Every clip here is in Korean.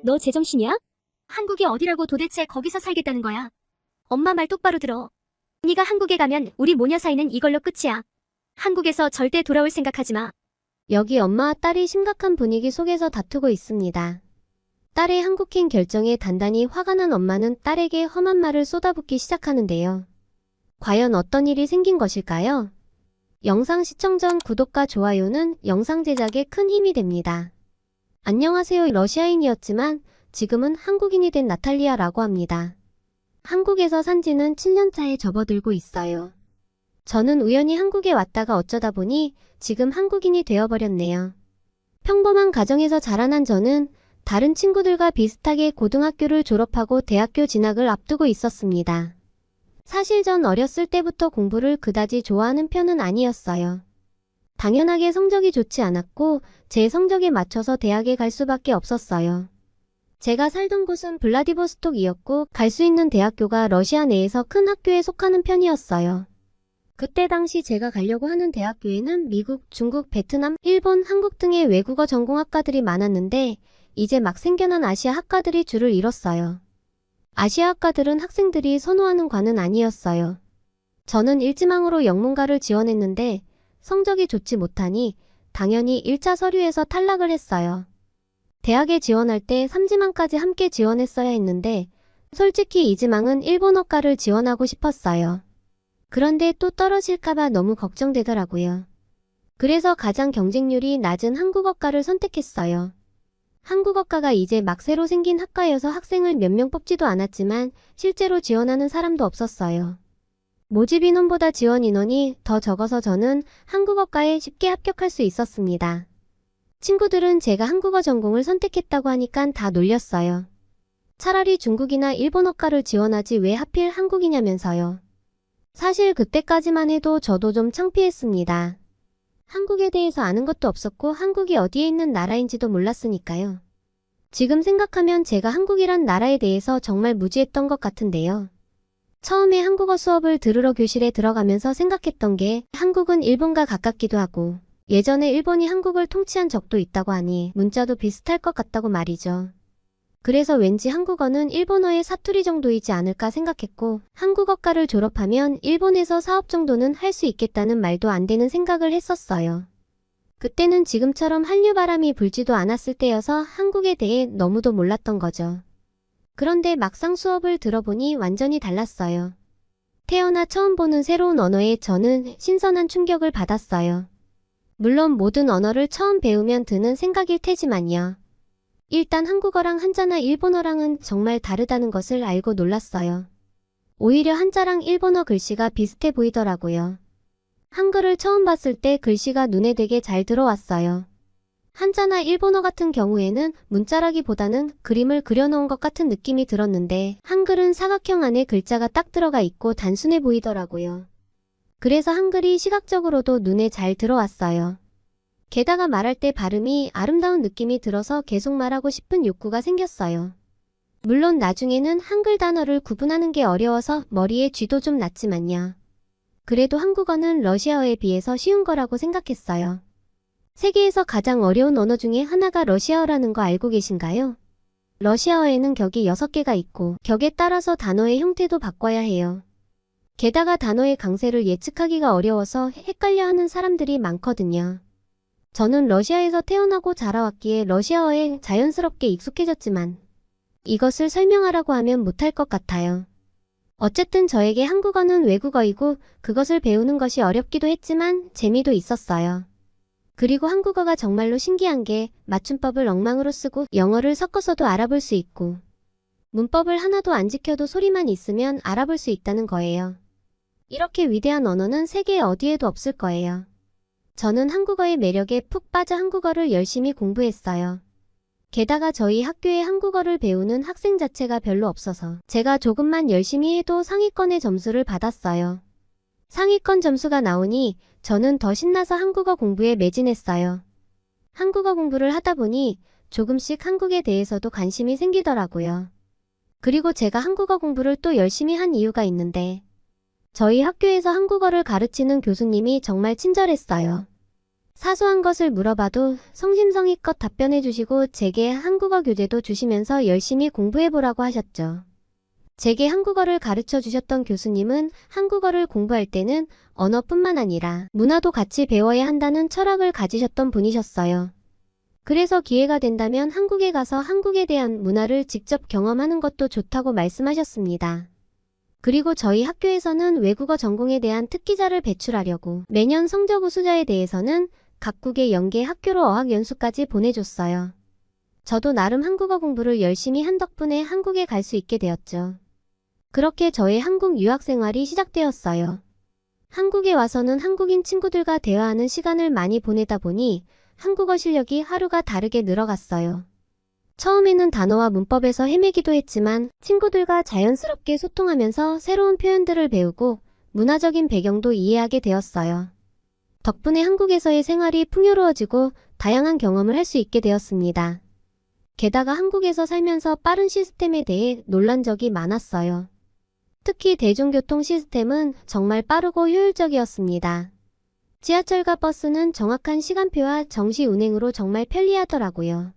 너 제정신이야? 한국이 어디라고 도대체 거기서 살겠다는 거야? 엄마 말 똑바로 들어. 네가 한국에 가면 우리 모녀 사이는 이걸로 끝이야. 한국에서 절대 돌아올 생각하지 마. 여기 엄마와 딸이 심각한 분위기 속에서 다투고 있습니다. 딸의 한국행 결정에 단단히 화가 난 엄마는 딸에게 험한 말을 쏟아붓기 시작하는데요. 과연 어떤 일이 생긴 것일까요? 영상 시청 전 구독과 좋아요는 영상 제작에 큰 힘이 됩니다. 안녕하세요. 러시아인이었지만 지금은 한국인이 된 나탈리아라고 합니다. 한국에서 산 지는 7년 차에 접어들고 있어요. 저는 우연히 한국에 왔다가 어쩌다 보니 지금 한국인이 되어버렸네요. 평범한 가정에서 자라난 저는 다른 친구들과 비슷하게 고등학교를 졸업하고 대학교 진학을 앞두고 있었습니다. 사실 전 어렸을 때부터 공부를 그다지 좋아하는 편은 아니었어요. 당연하게 성적이 좋지 않았고 제 성적에 맞춰서 대학에 갈 수밖에 없었어요. 제가 살던 곳은 블라디보스톡이었고 갈 수 있는 대학교가 러시아 내에서 큰 학교에 속하는 편이었어요. 그때 당시 제가 가려고 하는 대학교에는 미국, 중국, 베트남, 일본, 한국 등의 외국어 전공학과들이 많았는데 이제 막 생겨난 아시아 학과들이 줄을 이뤘어요. 아시아 학과들은 학생들이 선호하는 과는 아니었어요. 저는 일지망으로 영문과를 지원했는데 성적이 좋지 못하니 당연히 1차 서류에서 탈락을 했어요. 대학에 지원할 때 3지망까지 함께 지원했어야 했는데 솔직히 2지망은 일본어과를 지원하고 싶었어요. 그런데 또 떨어질까봐 너무 걱정되더라고요. 그래서 가장 경쟁률이 낮은 한국어과를 선택했어요. 한국어과가 이제 막 새로 생긴 학과여서 학생을 몇 명 뽑지도 않았지만 실제로 지원하는 사람도 없었어요. 모집 인원보다 지원 인원이 더 적어서 저는 한국어과에 쉽게 합격할 수 있었습니다. 친구들은 제가 한국어 전공을 선택했다고 하니까 다 놀렸어요. 차라리 중국이나 일본어과를 지원하지 왜 하필 한국이냐면서요. 사실 그때까지만 해도 저도 좀 창피했습니다. 한국에 대해서 아는 것도 없었고 한국이 어디에 있는 나라인지도 몰랐으니까요. 지금 생각하면 제가 한국이란 나라에 대해서 정말 무지했던 것 같은데요. 처음에 한국어 수업을 들으러 교실에 들어가면서 생각했던 게 한국은 일본과 가깝기도 하고 예전에 일본이 한국을 통치한 적도 있다고 하니 문자도 비슷할 것 같다고 말이죠. 그래서 왠지 한국어는 일본어의 사투리 정도이지 않을까 생각했고 한국어과를 졸업하면 일본에서 사업 정도는 할 수 있겠다는 말도 안 되는 생각을 했었어요. 그때는 지금처럼 한류바람이 불지도 않았을 때여서 한국에 대해 너무도 몰랐던 거죠. 그런데 막상 수업을 들어보니 완전히 달랐어요. 태어나 처음 보는 새로운 언어에 저는 신선한 충격을 받았어요. 물론 모든 언어를 처음 배우면 드는 생각일 테지만요. 일단 한국어랑 한자나 일본어랑은 정말 다르다는 것을 알고 놀랐어요. 오히려 한자랑 일본어 글씨가 비슷해 보이더라고요. 한글을 처음 봤을 때 글씨가 눈에 되게 잘 들어왔어요. 한자나 일본어 같은 경우에는 문자라기보다는 그림을 그려놓은 것 같은 느낌이 들었는데 한글은 사각형 안에 글자가 딱 들어가 있고 단순해 보이더라고요. 그래서 한글이 시각적으로도 눈에 잘 들어왔어요. 게다가 말할 때 발음이 아름다운 느낌이 들어서 계속 말하고 싶은 욕구가 생겼어요. 물론 나중에는 한글 단어를 구분하는 게 어려워서 머리에 쥐도 좀 났지만요. 그래도 한국어는 러시아어에 비해서 쉬운 거라고 생각했어요. 세계에서 가장 어려운 언어 중에 하나가 러시아어라는 거 알고 계신가요? 러시아어에는 격이 6개가 있고 격에 따라서 단어의 형태도 바꿔야 해요. 게다가 단어의 강세를 예측하기가 어려워서 헷갈려하는 사람들이 많거든요. 저는 러시아에서 태어나고 자라왔기에 러시아어에 자연스럽게 익숙해졌지만 이것을 설명하라고 하면 못할 것 같아요. 어쨌든 저에게 한국어는 외국어이고 그것을 배우는 것이 어렵기도 했지만 재미도 있었어요. 그리고 한국어가 정말로 신기한 게 맞춤법을 엉망으로 쓰고 영어를 섞어서도 알아볼 수 있고 문법을 하나도 안 지켜도 소리만 있으면 알아볼 수 있다는 거예요. 이렇게 위대한 언어는 세계 어디에도 없을 거예요. 저는 한국어의 매력에 푹 빠져 한국어를 열심히 공부했어요. 게다가 저희 학교에 한국어를 배우는 학생 자체가 별로 없어서 제가 조금만 열심히 해도 상위권의 점수를 받았어요. 상위권 점수가 나오니 저는 더 신나서 한국어 공부에 매진했어요. 한국어 공부를 하다 보니 조금씩 한국에 대해서도 관심이 생기더라고요. 그리고 제가 한국어 공부를 또 열심히 한 이유가 있는데 저희 학교에서 한국어를 가르치는 교수님이 정말 친절했어요. 사소한 것을 물어봐도 성심성의껏 답변해 주시고 제게 한국어 교재도 주시면서 열심히 공부해보라고 하셨죠. 제게 한국어를 가르쳐 주셨던 교수님은 한국어를 공부할 때는 언어뿐만 아니라 문화도 같이 배워야 한다는 철학을 가지셨던 분이셨어요. 그래서 기회가 된다면 한국에 가서 한국에 대한 문화를 직접 경험하는 것도 좋다고 말씀하셨습니다. 그리고 저희 학교에서는 외국어 전공에 대한 특기자를 배출하려고 매년 성적 우수자에 대해서는 각국의 연계 학교로 어학연수까지 보내줬어요. 저도 나름 한국어 공부를 열심히 한 덕분에 한국에 갈 수 있게 되었죠. 그렇게 저의 한국 유학 생활이 시작되었어요. 한국에 와서는 한국인 친구들과 대화하는 시간을 많이 보내다 보니 한국어 실력이 하루가 다르게 늘어갔어요. 처음에는 단어와 문법에서 헤매기도 했지만 친구들과 자연스럽게 소통하면서 새로운 표현들을 배우고 문화적인 배경도 이해하게 되었어요. 덕분에 한국에서의 생활이 풍요로워지고 다양한 경험을 할 수 있게 되었습니다. 게다가 한국에서 살면서 빠른 시스템에 대해 놀란 적이 많았어요. 특히 대중교통 시스템은 정말 빠르고 효율적이었습니다. 지하철과 버스는 정확한 시간표와 정시 운행으로 정말 편리하더라고요.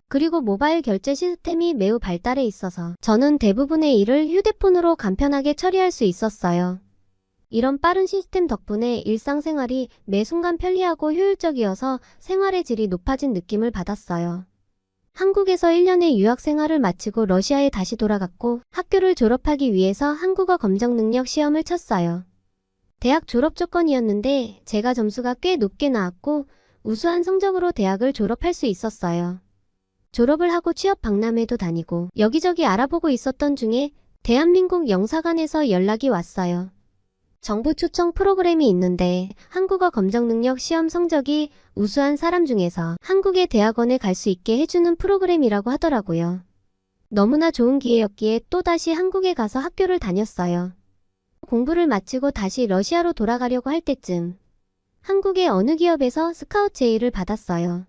그리고 모바일 결제 시스템이 매우 발달해 있어서 저는 대부분의 일을 휴대폰으로 간편하게 처리할 수 있었어요. 이런 빠른 시스템 덕분에 일상생활이 매 순간 편리하고 효율적이어서 생활의 질이 높아진 느낌을 받았어요. 한국에서 1년의 유학 생활을 마치고 러시아에 다시 돌아갔고 학교를 졸업하기 위해서 한국어 검정 능력 시험을 쳤어요. 대학 졸업 조건이었는데 제가 점수가 꽤 높게 나왔고 우수한 성적으로 대학을 졸업할 수 있었어요. 졸업을 하고 취업 박람회도 다니고 여기저기 알아보고 있었던 중에 대한민국 영사관에서 연락이 왔어요. 정부 초청 프로그램이 있는데 한국어 검정 능력 시험 성적이 우수한 사람 중에서 한국의 대학원에 갈 수 있게 해주는 프로그램이라고 하더라고요. 너무나 좋은 기회였기에 또다시 한국에 가서 학교를 다녔어요. 공부를 마치고 다시 러시아로 돌아가려고 할 때쯤 한국의 어느 기업에서 스카우트 제의를 받았어요.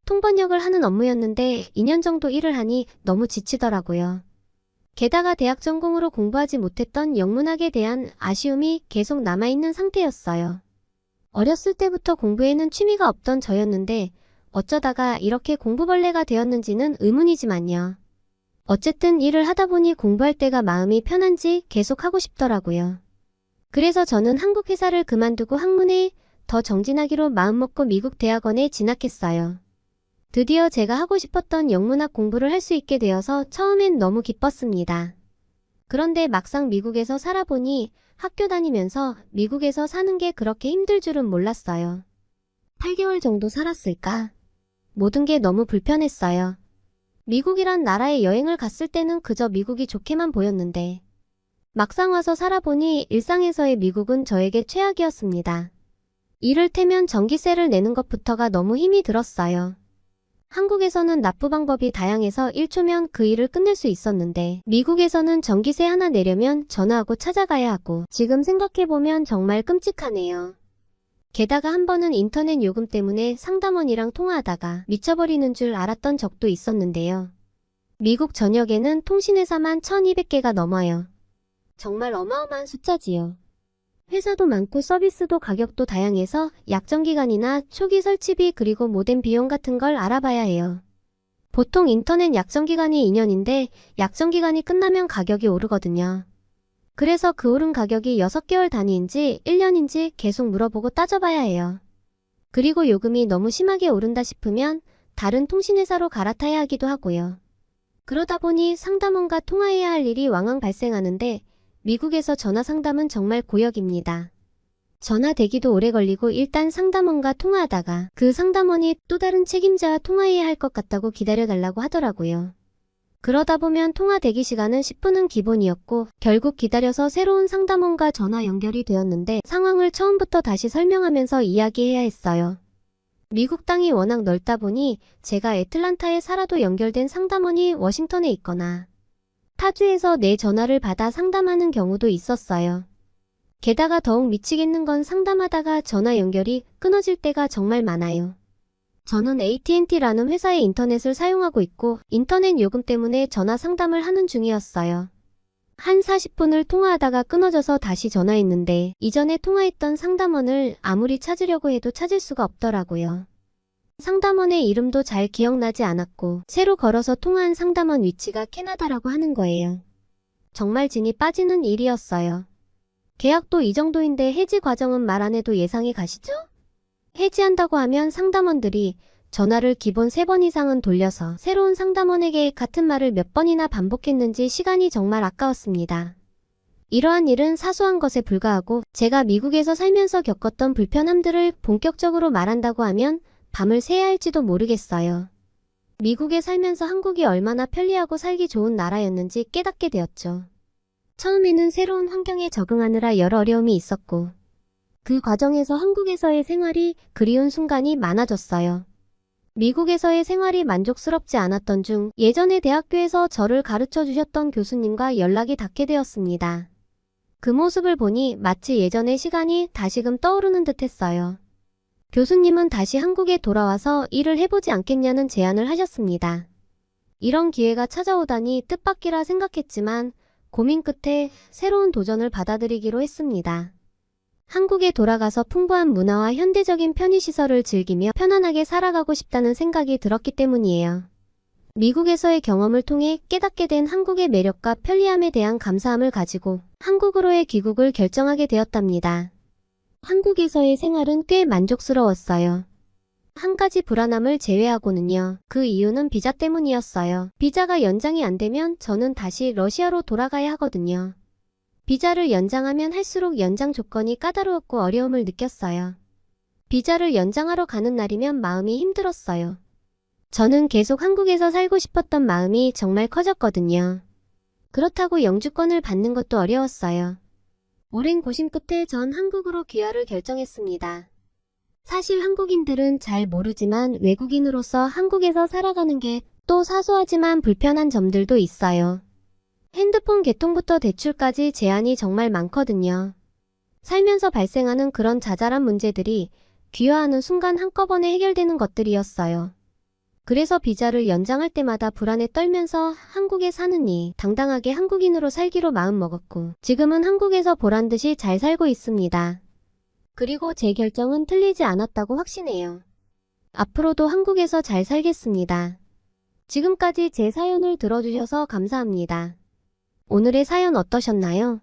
통번역을 하는 업무였는데 2년 정도 일을 하니 너무 지치더라고요. 게다가 대학 전공으로 공부하지 못했던 영문학에 대한 아쉬움이 계속 남아있는 상태였어요. 어렸을 때부터 공부에는 취미가 없던 저였는데 어쩌다가 이렇게 공부벌레가 되었는지는 의문이지만요. 어쨌든 일을 하다 보니 공부할 때가 마음이 편한지 계속 하고 싶더라고요. 그래서 저는 한국 회사를 그만두고 학문에 더 정진하기로 마음먹고 미국 대학원에 진학했어요. 드디어 제가 하고 싶었던 영문학 공부를 할 수 있게 되어서 처음엔 너무 기뻤습니다. 그런데 막상 미국에서 살아보니 학교 다니면서 미국에서 사는 게 그렇게 힘들 줄은 몰랐어요. 8개월 정도 살았을까? 모든 게 너무 불편했어요. 미국이란 나라에 여행을 갔을 때는 그저 미국이 좋게만 보였는데 막상 와서 살아보니 일상에서의 미국은 저에게 최악이었습니다. 이를테면 전기세를 내는 것부터가 너무 힘이 들었어요. 한국에서는 납부 방법이 다양해서 1초면 그 일을 끝낼 수 있었는데 미국에서는 전기세 하나 내려면 전화하고 찾아가야 하고 지금 생각해보면 정말 끔찍하네요. 게다가 한 번은 인터넷 요금 때문에 상담원이랑 통화하다가 미쳐버리는 줄 알았던 적도 있었는데요. 미국 전역에는 통신회사만 1200개가 넘어요. 정말 어마어마한 숫자지요. 회사도 많고 서비스도 가격도 다양해서 약정기간이나 초기 설치비 그리고 모뎀 비용 같은 걸 알아봐야 해요. 보통 인터넷 약정기간이 2년인데 약정기간이 끝나면 가격이 오르거든요. 그래서 그 오른 가격이 6개월 단위인지 1년인지 계속 물어보고 따져봐야 해요. 그리고 요금이 너무 심하게 오른다 싶으면 다른 통신회사로 갈아타야 하기도 하고요. 그러다 보니 상담원과 통화해야 할 일이 왕왕 발생하는데 미국에서 전화 상담은 정말 고역입니다. 전화 대기도 오래 걸리고 일단 상담원과 통화하다가 그 상담원이 또 다른 책임자와 통화해야 할 것 같다고 기다려달라고 하더라고요. 그러다 보면 통화 대기 시간은 10분은 기본이었고 결국 기다려서 새로운 상담원과 전화 연결이 되었는데 상황을 처음부터 다시 설명하면서 이야기해야 했어요. 미국 땅이 워낙 넓다 보니 제가 애틀란타에 살아도 연결된 상담원이 워싱턴에 있거나 타주에서 내 전화를 받아 상담하는 경우도 있었어요. 게다가 더욱 미치겠는 건 상담하다가 전화 연결이 끊어질 때가 정말 많아요. 저는 AT&T라는 회사의 인터넷을 사용하고 있고 인터넷 요금 때문에 전화 상담을 하는 중이었어요. 한 40분을 통화하다가 끊어져서 다시 전화했는데 이전에 통화했던 상담원을 아무리 찾으려고 해도 찾을 수가 없더라고요. 상담원의 이름도 잘 기억나지 않았고 새로 걸어서 통화한 상담원 위치가 캐나다라고 하는 거예요. 정말 진이 빠지는 일이었어요. 계약도 이 정도인데 해지 과정은 말 안 해도 예상이 가시죠? 해지한다고 하면 상담원들이 전화를 기본 3번 이상은 돌려서 새로운 상담원에게 같은 말을 몇 번이나 반복했는지 시간이 정말 아까웠습니다. 이러한 일은 사소한 것에 불과하고 제가 미국에서 살면서 겪었던 불편함들을 본격적으로 말한다고 하면 밤을 새야 할지도 모르겠어요. 미국에 살면서 한국이 얼마나 편리하고 살기 좋은 나라였는지 깨닫게 되었죠. 처음에는 새로운 환경에 적응하느라 여러 어려움이 있었고 그 과정에서 한국에서의 생활이 그리운 순간이 많아졌어요. 미국에서의 생활이 만족스럽지 않았던 중 예전에 대학교에서 저를 가르쳐 주셨던 교수님과 연락이 닿게 되었습니다. 그 모습을 보니 마치 예전의 시간이 다시금 떠오르는 듯 했어요. 교수님은 다시 한국에 돌아와서 일을 해보지 않겠냐는 제안을 하셨습니다. 이런 기회가 찾아오다니 뜻밖이라 생각했지만 고민 끝에 새로운 도전을 받아들이기로 했습니다. 한국에 돌아가서 풍부한 문화와 현대적인 편의시설을 즐기며 편안하게 살아가고 싶다는 생각이 들었기 때문이에요. 미국에서의 경험을 통해 깨닫게 된 한국의 매력과 편리함에 대한 감사함을 가지고 한국으로의 귀국을 결정하게 되었답니다. 한국에서의 생활은 꽤 만족스러웠어요. 한 가지 불안함을 제외하고는요. 그 이유는 비자 때문이었어요. 비자가 연장이 안 되면 저는 다시 러시아로 돌아가야 하거든요. 비자를 연장하면 할수록 연장 조건이 까다로웠고 어려움을 느꼈어요. 비자를 연장하러 가는 날이면 마음이 힘들었어요. 저는 계속 한국에서 살고 싶었던 마음이 정말 커졌거든요. 그렇다고 영주권을 받는 것도 어려웠어요. 오랜 고심 끝에 전 한국으로 귀화를 결정했습니다. 사실 한국인들은 잘 모르지만 외국인으로서 한국에서 살아가는 게 또 사소하지만 불편한 점들도 있어요. 핸드폰 개통부터 대출까지 제한이 정말 많거든요. 살면서 발생하는 그런 자잘한 문제들이 귀화하는 순간 한꺼번에 해결되는 것들이었어요. 그래서 비자를 연장할 때마다 불안에 떨면서 한국에 사느니 당당하게 한국인으로 살기로 마음먹었고 지금은 한국에서 보란듯이 잘 살고 있습니다. 그리고 제 결정은 틀리지 않았다고 확신해요. 앞으로도 한국에서 잘 살겠습니다. 지금까지 제 사연을 들어주셔서 감사합니다. 오늘의 사연 어떠셨나요?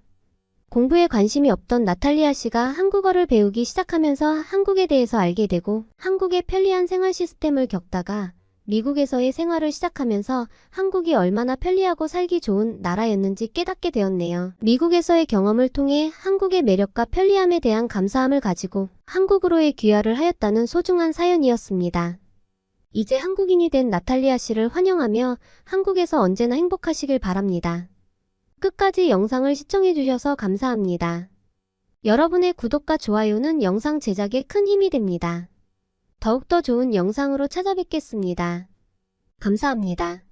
공부에 관심이 없던 나탈리아 씨가 한국어를 배우기 시작하면서 한국에 대해서 알게 되고 한국의 편리한 생활 시스템을 겪다가 미국에서의 생활을 시작하면서 한국이 얼마나 편리하고 살기 좋은 나라였는지 깨닫게 되었네요. 미국에서의 경험을 통해 한국의 매력과 편리함에 대한 감사함을 가지고 한국으로의 귀화를 하였다는 소중한 사연이었습니다. 이제 한국인이 된 나탈리아 씨를 환영하며 한국에서 언제나 행복하시길 바랍니다. 끝까지 영상을 시청해주셔서 감사합니다. 여러분의 구독과 좋아요는 영상 제작에 큰 힘이 됩니다. 더욱더 좋은 영상으로 찾아뵙겠습니다. 감사합니다.